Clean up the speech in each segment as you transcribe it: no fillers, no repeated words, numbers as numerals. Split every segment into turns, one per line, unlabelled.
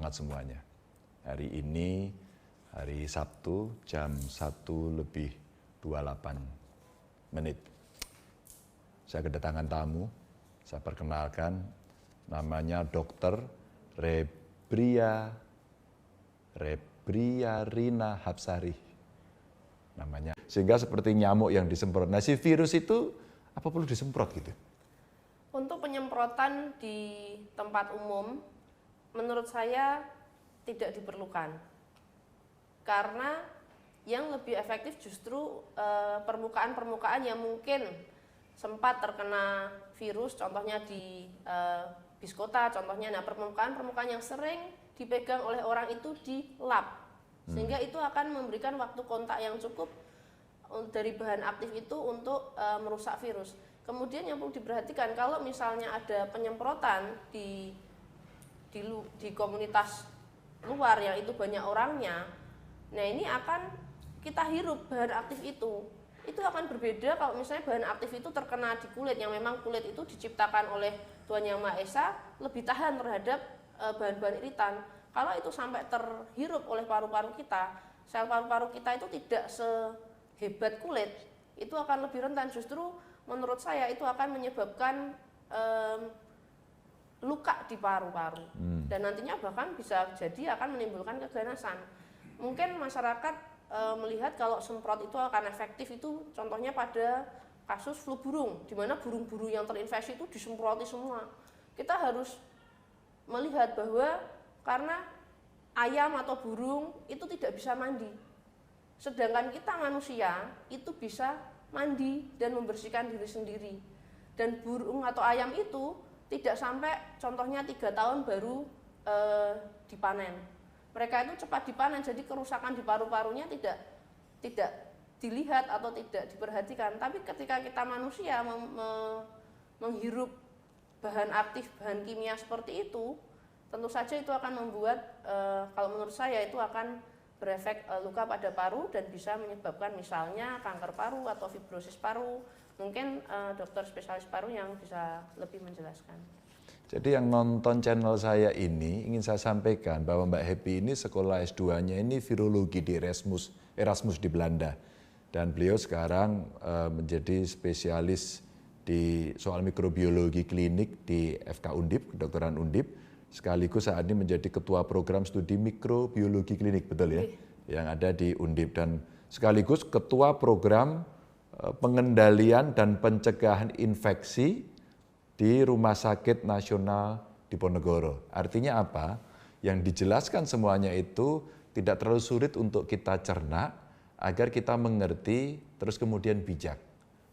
semangat semuanya. Hari ini, hari Sabtu, jam 1:28. Saya kedatangan tamu, saya perkenalkan, namanya Dr. Rebria Rina Hapsari namanya. Sehingga seperti nyamuk yang disemprot. Nah, si virus itu apa perlu disemprot gitu?
Untuk penyemprotan di tempat umum, menurut saya tidak diperlukan. Karena yang lebih efektif justru permukaan-permukaan yang mungkin sempat terkena virus, contohnya di biskota, contohnya. Nah, permukaan-permukaan yang sering dipegang oleh orang itu dilap, sehingga itu akan memberikan waktu kontak yang cukup dari bahan aktif itu untuk merusak virus. Kemudian yang perlu diperhatikan, kalau misalnya ada penyemprotan di komunitas luar yang itu banyak orangnya, nah ini akan kita hirup bahan aktif itu akan berbeda kalau misalnya bahan aktif itu terkena di kulit, yang memang kulit itu diciptakan oleh Tuhan Yang Maha Esa lebih tahan terhadap bahan-bahan iritan. Kalau itu sampai terhirup oleh paru-paru kita, sel paru-paru kita itu tidak sehebat kulit, itu akan lebih rentan. Justru menurut saya itu akan menyebabkan luka di paru-paru, dan nantinya bahkan bisa jadi akan menimbulkan keganasan. Mungkin masyarakat melihat kalau semprot itu akan efektif, itu contohnya pada kasus flu burung, di mana burung-burung yang terinfeksi itu disemproti semua. Kita harus melihat bahwa karena ayam atau burung itu tidak bisa mandi, sedangkan kita manusia itu bisa mandi dan membersihkan diri sendiri. Dan burung atau ayam itu tidak sampai contohnya 3 tahun baru dipanen. Mereka itu cepat dipanen, jadi kerusakan di paru-parunya tidak dilihat atau tidak diperhatikan. Tapi ketika kita manusia menghirup bahan aktif, bahan kimia seperti itu, tentu saja itu akan membuat, kalau menurut saya itu akan berefek luka pada paru dan bisa menyebabkan misalnya kanker paru atau fibrosis paru. Mungkin dokter spesialis paru yang bisa lebih menjelaskan.
Jadi yang nonton channel saya ini ingin saya sampaikan bahwa Mbak Happy ini sekolah S2-nya ini virologi di Erasmus di Belanda. Dan beliau sekarang menjadi spesialis di soal mikrobiologi klinik di FK Undip, Kedokteran Undip. Sekaligus saat ini menjadi ketua program studi mikrobiologi klinik, betul ya? Yang ada di Undip, dan sekaligus ketua program pengendalian dan pencegahan infeksi di Rumah Sakit Nasional Diponegoro. Artinya apa? Yang dijelaskan semuanya itu tidak terlalu sulit untuk kita cerna agar kita mengerti terus kemudian bijak.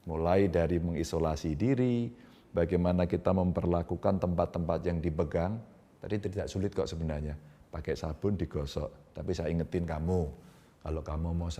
Mulai dari mengisolasi diri, bagaimana kita memperlakukan tempat-tempat yang dipegang. Tadi tidak sulit kok sebenarnya, pakai sabun digosok. Tapi saya ingetin kamu, kalau kamu mau